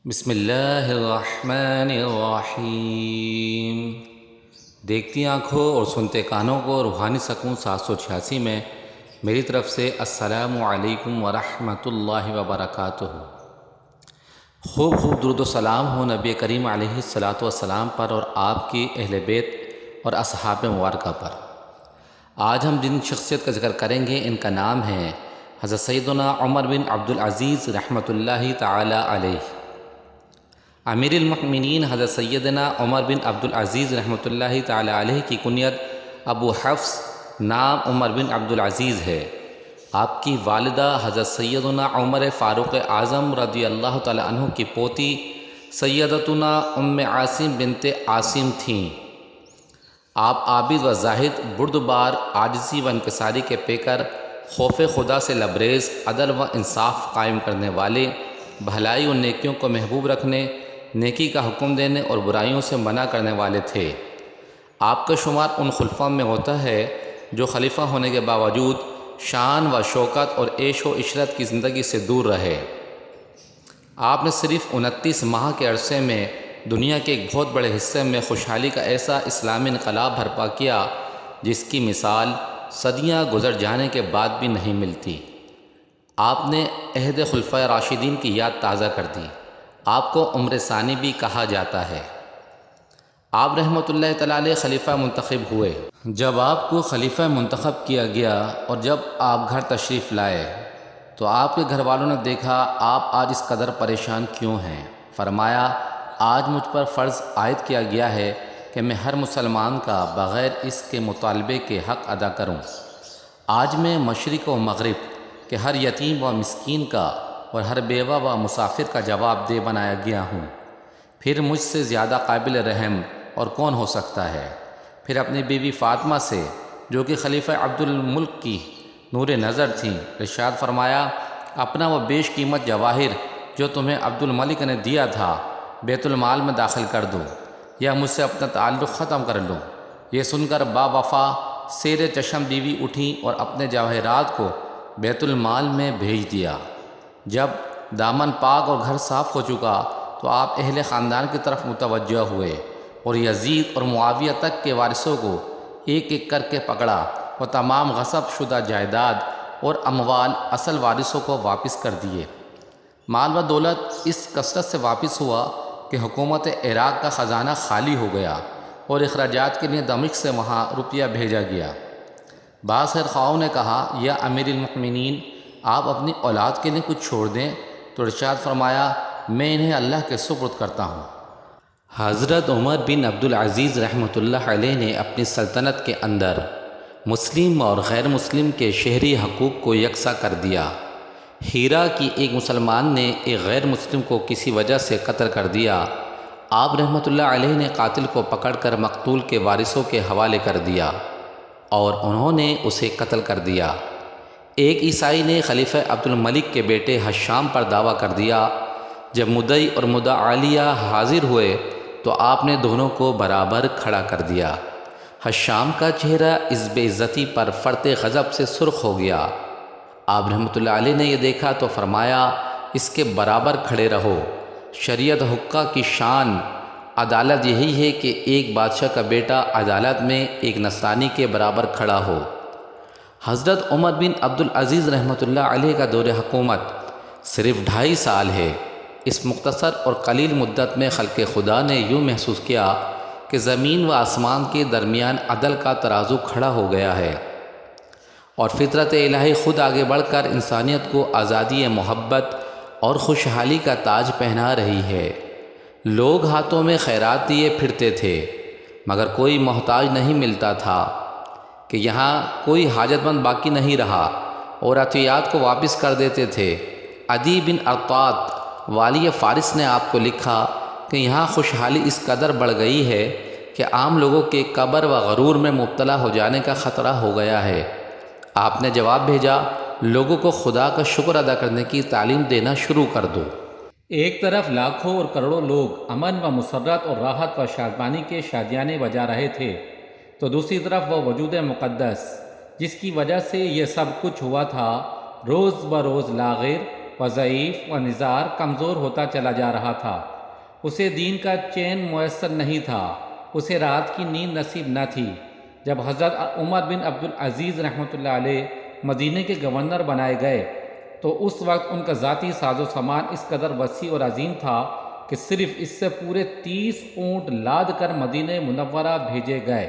بسم اللہ الرحمن الرحیم۔ دیکھتی آنکھوں اور سنتے کانوں کو روحانی سکون 786 میں میری طرف سے السلام علیکم ورحمۃ اللہ وبرکاتہ۔ خوب خوب درود و سلام ہو نبی کریم علیہ الصلاۃ والسلام پر اور آپ کی اہل بیت اور اصحاب مبارکہ پر۔ آج ہم جن شخصیت کا ذکر کریں گے ان کا نام ہے حضرت سیدنا عمر بن عبدالعزیز رحمۃ اللہ تعالی علیہ۔ امیر المؤمنین حضرت سیدنا عمر بن عبدالعزیز رحمۃ اللہ تعالی علیہ کی کنیت ابو حفص نام عمر بن عبدالعزیز ہے۔ آپ کی والدہ حضرت سیدنا عمر فاروق اعظم رضی اللہ تعالی عنہ کی پوتی سیدتنا ام عاصم بنت عاصم تھیں۔ آپ عابد و زاہد، بردبار، عاجزی و انکساری کے پیکر، خوف خدا سے لبریز، عدل و انصاف قائم کرنے والے، بھلائی و نیکیوں کو محبوب رکھنے، نیکی کا حکم دینے اور برائیوں سے منع کرنے والے تھے۔ آپ کا شمار ان خلفاء میں ہوتا ہے جو خلیفہ ہونے کے باوجود شان و شوکت اور عیش و عشرت کی زندگی سے دور رہے۔ آپ نے صرف 29 ماہ کے عرصے میں دنیا کے ایک بہت بڑے حصے میں خوشحالی کا ایسا اسلامی انقلاب برپا کیا جس کی مثال صدیاں گزر جانے کے بعد بھی نہیں ملتی۔ آپ نے عہد خلفۂ راشدین کی یاد تازہ کر دی۔ آپ کو عمر ثانی بھی کہا جاتا ہے۔ آپ رحمۃ اللہ تعالی علیہ خلیفہ منتخب ہوئے۔ جب آپ کو خلیفہ منتخب کیا گیا اور جب آپ گھر تشریف لائے تو آپ کے گھر والوں نے دیکھا آپ آج اس قدر پریشان کیوں ہیں۔ فرمایا، آج مجھ پر فرض عائد کیا گیا ہے کہ میں ہر مسلمان کا بغیر اس کے مطالبے کے حق ادا کروں۔ آج میں مشرق و مغرب کہ ہر یتیم و مسکین کا اور ہر بیوہ و مسافر کا جواب دہ بنایا گیا ہوں۔ پھر مجھ سے زیادہ قابل رحم اور کون ہو سکتا ہے؟ پھر اپنی بیوی فاطمہ سے جو کہ خلیفہ عبد الملک کی نور نظر تھیں ارشاد فرمایا، اپنا وہ بیش قیمت جواہر جو تمہیں عبد الملک نے دیا تھا بیت المال میں داخل کر دو یا مجھ سے اپنا تعلق ختم کر لو۔ یہ سن کر با وفا سیر چشم بیوی اٹھیں اور اپنے جواہرات کو بیت المال میں بھیج دیا۔ جب دامن پاک اور گھر صاف ہو چکا تو آپ اہل خاندان کی طرف متوجہ ہوئے اور یزید اور معاویہ تک کے وارثوں کو ایک ایک کر کے پکڑا اور تمام غصب شدہ جائیداد اور اموال اصل وارثوں کو واپس کر دیے۔ مال و دولت اس کثرت سے واپس ہوا کہ حکومت عراق کا خزانہ خالی ہو گیا اور اخراجات کے لیے دمشق سے وہاں روپیہ بھیجا گیا۔ بعض خیرخواہوں نے کہا، یا امیر المؤمنین، آپ اپنی اولاد کے لیے کچھ چھوڑ دیں، تو ارشاد فرمایا، میں انہیں اللہ کے سپرد کرتا ہوں۔ حضرت عمر بن عبدالعزیز رحمۃ اللہ علیہ نے اپنی سلطنت کے اندر مسلم اور غیر مسلم کے شہری حقوق کو یکساں کر دیا۔ ہیرا کی ایک مسلمان نے ایک غیر مسلم کو کسی وجہ سے قتل کر دیا۔ آپ رحمۃ اللہ علیہ نے قاتل کو پکڑ کر مقتول کے وارثوں کے حوالے کر دیا اور انہوں نے اسے قتل کر دیا۔ ایک عیسائی نے خلیفہ عبد الملک کے بیٹے حشام پر دعویٰ کر دیا۔ جب مدعی اور مدعا علیہ حاضر ہوئے تو آپ نے دونوں کو برابر کھڑا کر دیا۔ حشام کا چہرہ اس بے عزتی پر فرط غضب سے سرخ ہو گیا۔ آپ رحمۃ اللہ علیہ نے یہ دیکھا تو فرمایا، اس کے برابر کھڑے رہو۔ شریعت حقہ کی شان عدالت یہی ہے کہ ایک بادشاہ کا بیٹا عدالت میں ایک نصرانی کے برابر کھڑا ہو۔ حضرت عمر بن عبدالعزیز رحمۃ اللہ علیہ کا دور حکومت صرف 2.5 سال ہے۔ اس مختصر اور قلیل مدت میں خلق خدا نے یوں محسوس کیا کہ زمین و آسمان کے درمیان عدل کا ترازو کھڑا ہو گیا ہے اور فطرت الہی خود آگے بڑھ کر انسانیت کو آزادی، محبت اور خوشحالی کا تاج پہنا رہی ہے۔ لوگ ہاتھوں میں خیرات لیے پھرتے تھے مگر کوئی محتاج نہیں ملتا تھا کہ یہاں کوئی حاجت مند باقی نہیں رہا اور عطیات کو واپس کر دیتے تھے۔ عدی بن ارطاد والی فارس نے آپ کو لکھا کہ یہاں خوشحالی اس قدر بڑھ گئی ہے کہ عام لوگوں کے کبر و غرور میں مبتلا ہو جانے کا خطرہ ہو گیا ہے۔ آپ نے جواب بھیجا، لوگوں کو خدا کا شکر ادا کرنے کی تعلیم دینا شروع کر دو۔ ایک طرف لاکھوں اور کروڑوں لوگ امن و مسرت اور راحت و شادمانی کے شادیانے بجا رہے تھے تو دوسری طرف وہ وجود مقدس جس کی وجہ سے یہ سب کچھ ہوا تھا روز بروز لاغر و ضعیف و نزار کمزور ہوتا چلا جا رہا تھا۔ اسے دین کا چین میسر نہیں تھا، اسے رات کی نیند نصیب نہ تھی۔ جب حضرت عمر بن عبدالعزیز رحمۃ اللہ علیہ مدینہ کے گورنر بنائے گئے تو اس وقت ان کا ذاتی ساز و سامان اس قدر وسیع اور عظیم تھا کہ صرف اس سے پورے 30 اونٹ لاد کر مدینہ منورہ بھیجے گئے۔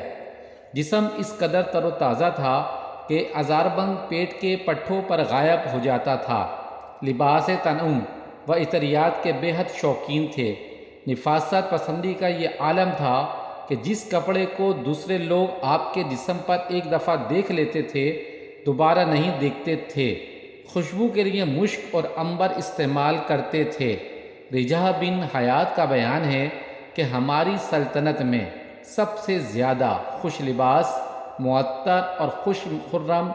جسم اس قدر تر و تازہ تھا کہ ازاربند پیٹ کے پٹھوں پر غائب ہو جاتا تھا۔ لباس تنعم و عطریات کے بے حد شوقین تھے۔ نفاست پسندی کا یہ عالم تھا کہ جس کپڑے کو دوسرے لوگ آپ کے جسم پر ایک دفعہ دیکھ لیتے تھے دوبارہ نہیں دیکھتے تھے۔ خوشبو کے لیے مشک اور عنبر استعمال کرتے تھے۔ رجا بن حیات کا بیان ہے کہ ہماری سلطنت میں سب سے زیادہ خوش لباس، معطر اور خوش خرم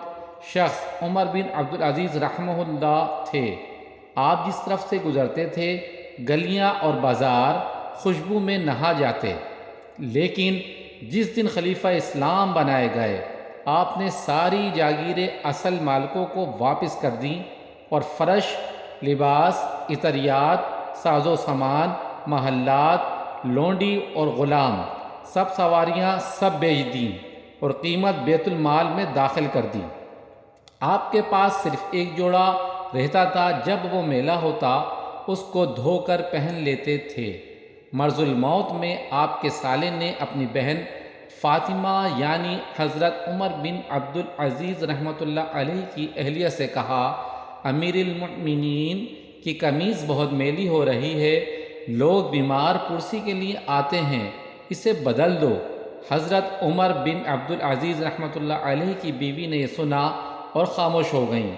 شخص عمر بن عبدالعزیز رحمہ اللہ تھے۔ آپ جس طرف سے گزرتے تھے گلیاں اور بازار خوشبو میں نہا جاتے۔ لیکن جس دن خلیفہ اسلام بنائے گئے آپ نے ساری جاگیریں اصل مالکوں کو واپس کر دیں اور فرش، لباس، عطریات، ساز و سامان، محلات، لونڈی اور غلام، سب سواریاں سب بیچ دیں اور قیمت بیت المال میں داخل کر دی۔ آپ کے پاس صرف ایک جوڑا رہتا تھا، جب وہ میلا ہوتا اس کو دھو کر پہن لیتے تھے۔ مرض الموت میں آپ کے سالے نے اپنی بہن فاطمہ یعنی حضرت عمر بن عبدالعزیز رحمۃ اللہ علیہ کی اہلیہ سے کہا، امیر المؤمنین کی قمیض بہت میلی ہو رہی ہے، لوگ بیمار پرسی کے لیے آتے ہیں، اسے بدل دو۔ حضرت عمر بن عبدالعزیز رحمۃ اللہ علیہ کی بیوی نے یہ سنا اور خاموش ہو گئیں۔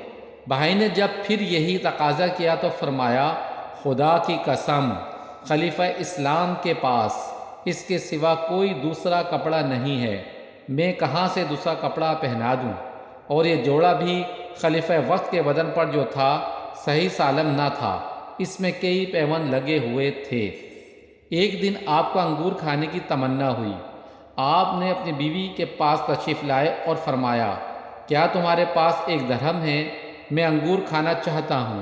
بھائی نے جب پھر یہی تقاضا کیا تو فرمایا، خدا کی قسم خلیفہ اسلام کے پاس اس کے سوا کوئی دوسرا کپڑا نہیں ہے، میں کہاں سے دوسرا کپڑا پہنا دوں؟ اور یہ جوڑا بھی خلیفہ وقت کے بدن پر جو تھا صحیح سالم نہ تھا، اس میں کئی پیوند لگے ہوئے تھے۔ ایک دن آپ کو انگور کھانے کی تمنا ہوئی۔ آپ نے اپنی بیوی کے پاس تشریف لائے اور فرمایا، کیا تمہارے پاس ایک درہم ہے؟ میں انگور کھانا چاہتا ہوں۔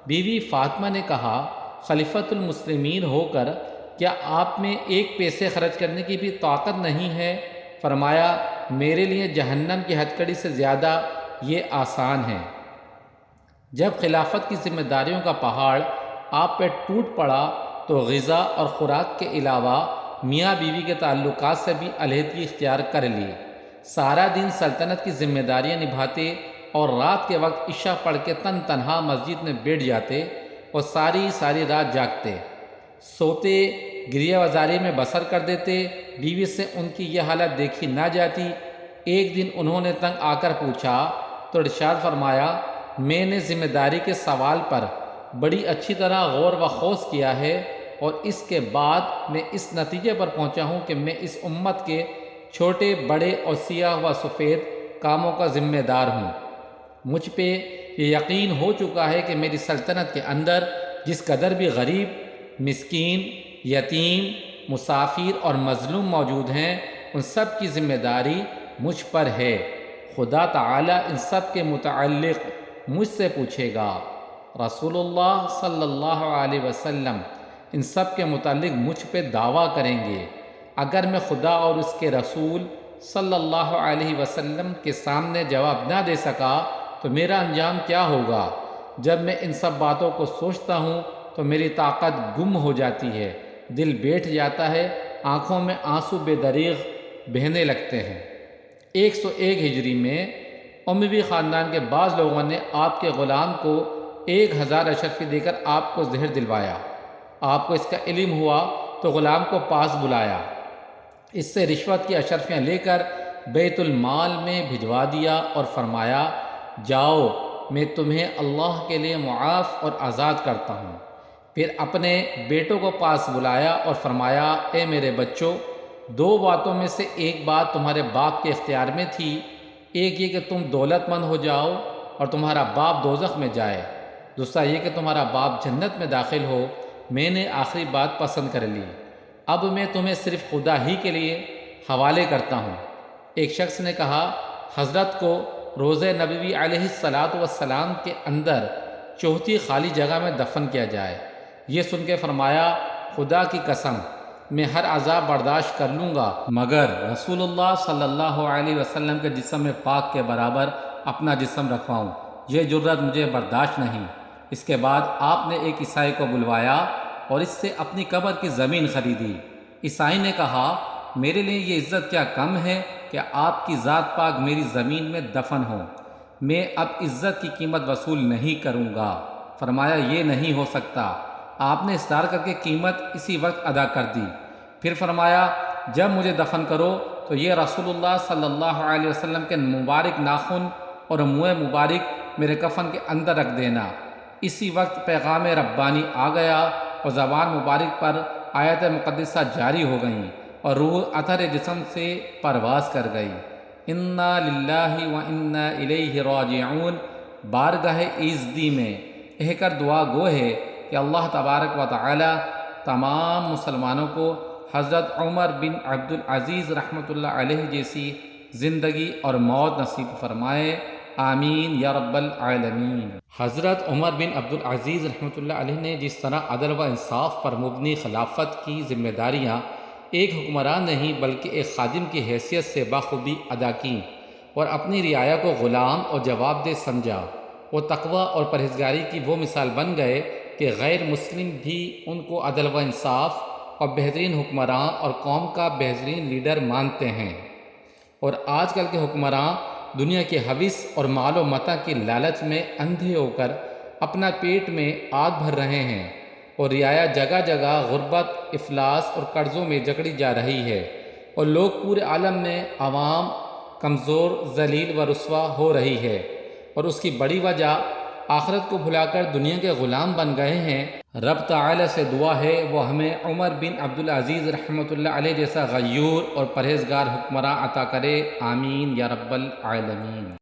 بیوی فاطمہ نے کہا، خلیفۃ المسلمین ہو کر کیا آپ میں ایک پیسے خرچ کرنے کی بھی طاقت نہیں ہے؟ فرمایا، میرے لیے جہنم کی ہتکڑی سے زیادہ یہ آسان ہے۔ جب خلافت کی ذمہ داریوں کا پہاڑ آپ پہ ٹوٹ پڑا تو غذا اور خوراک کے علاوہ میاں بیوی کے تعلقات سے بھی علیحدگی اختیار کر لی۔ سارا دن سلطنت کی ذمہ داریاں نبھاتے اور رات کے وقت عشاء پڑھ کے تنہا مسجد میں بیٹھ جاتے اور ساری رات جاگتے، سوتے، گریہ وزاری میں بسر کر دیتے۔ بیوی سے ان کی یہ حالت دیکھی نہ جاتی۔ ایک دن انہوں نے تنگ آ کر پوچھا تو ارشاد فرمایا، میں نے ذمہ داری کے سوال پر بڑی اچھی طرح غور و خوض کیا ہے اور اس کے بعد میں اس نتیجے پر پہنچا ہوں کہ میں اس امت کے چھوٹے بڑے اور سیاہ و سفید کاموں کا ذمہ دار ہوں۔ مجھ پہ یہ یقین ہو چکا ہے کہ میری سلطنت کے اندر جس قدر بھی غریب، مسکین، یتیم، مسافر اور مظلوم موجود ہیں ان سب کی ذمہ داری مجھ پر ہے۔ خدا تعالیٰ ان سب کے متعلق مجھ سے پوچھے گا۔ رسول اللہ صلی اللہ علیہ وسلم ان سب کے متعلق مجھ پہ دعویٰ کریں گے۔ اگر میں خدا اور اس کے رسول صلی اللہ علیہ وسلم کے سامنے جواب نہ دے سکا تو میرا انجام کیا ہوگا؟ جب میں ان سب باتوں کو سوچتا ہوں تو میری طاقت گم ہو جاتی ہے، دل بیٹھ جاتا ہے، آنکھوں میں آنسو بے دریغ بہنے لگتے ہیں۔ 101 ہجری میں اموی خاندان کے بعض لوگوں نے آپ کے غلام کو 1000 اشرفی دے کر آپ کو زہر دلوایا۔ آپ کو اس کا علم ہوا تو غلام کو پاس بلایا، اس سے رشوت کی اشرفیاں لے کر بیت المال میں بھجوا دیا اور فرمایا، جاؤ میں تمہیں اللہ کے لیے معاف اور آزاد کرتا ہوں۔ پھر اپنے بیٹوں کو پاس بلایا اور فرمایا، اے میرے بچوں، 2 باتوں میں سے ایک بات تمہارے باپ کے اختیار میں تھی، ایک یہ کہ تم دولت مند ہو جاؤ اور تمہارا باپ دوزخ میں جائے، دوسرا یہ کہ تمہارا باپ جنت میں داخل ہو۔ میں نے آخری بات پسند کر لی، اب میں تمہیں صرف خدا ہی کے لیے حوالے کرتا ہوں۔ ایک شخص نے کہا، حضرت کو روضہ نبوی علیہ الصلاۃ والسلام کے اندر چوتھی خالی جگہ میں دفن کیا جائے۔ یہ سن کے فرمایا خدا کی قسم میں ہر عذاب برداشت کر لوں گا مگر رسول اللہ صلی اللہ علیہ وسلم کے جسم پاک کے برابر اپنا جسم رکھواؤں، یہ جرت مجھے برداشت نہیں۔ اس کے بعد آپ نے ایک عیسائی کو بلوایا اور اس سے اپنی قبر کی زمین خریدی۔ عیسائی نے کہا میرے لیے یہ عزت کیا کم ہے کہ آپ کی ذات پاک میری زمین میں دفن ہو، میں اب عزت کی قیمت وصول نہیں کروں گا۔ فرمایا یہ نہیں ہو سکتا۔ آپ نے اصرار کر کے قیمت اسی وقت ادا کر دی۔ پھر فرمایا جب مجھے دفن کرو تو یہ رسول اللہ صلی اللہ علیہ وسلم کے مبارک ناخن اور منہ مبارک میرے کفن کے اندر رکھ دینا۔ اسی وقت پیغام ربانی آ گیا اور زبان مبارک پر آیت مقدسہ جاری ہو گئیں اور روح اثر جسم سے پرواز کر گئی۔ انا للہ و انا الیہ راجعون بارگاہ ایزدی میں کہہ کر دعا گو ہے کہ اللہ تبارک و تعالی تمام مسلمانوں کو حضرت عمر بن عبدالعزیز رحمۃ اللہ علیہ جیسی زندگی اور موت نصیب فرمائے، آمین یا رب العالمین۔ حضرت عمر بن عبدالعزیز رحمۃ اللہ علیہ نے جس طرح عدل و انصاف پر مبنی خلافت کی ذمہ داریاں ایک حکمران نہیں بلکہ ایک خادم کی حیثیت سے بخوبی ادا کیں اور اپنی رعایا کو غلام اور جواب دہ سمجھا، وہ تقوی اور پرہیزگاری کی وہ مثال بن گئے کہ غیر مسلم بھی ان کو عدل و انصاف اور بہترین حکمراں اور قوم کا بہترین لیڈر مانتے ہیں۔ اور آج کل کے حکمراں دنیا کے حوث اور مال و متاع کی لالچ میں اندھے ہو کر اپنا پیٹ میں آگ بھر رہے ہیں اور رعایا جگہ جگہ غربت، افلاس اور قرضوں میں جکڑی جا رہی ہے اور لوگ پورے عالم میں عوام کمزور، ذلیل و رسوا ہو رہی ہے، اور اس کی بڑی وجہ آخرت کو بھلا کر دنیا کے غلام بن گئے ہیں۔ رب تعالی سے دعا ہے وہ ہمیں عمر بن عبدالعزیز رحمۃ اللہ علیہ جیسا غیور اور پرہیزگار حکمراں عطا کرے، آمین یا رب العالمین۔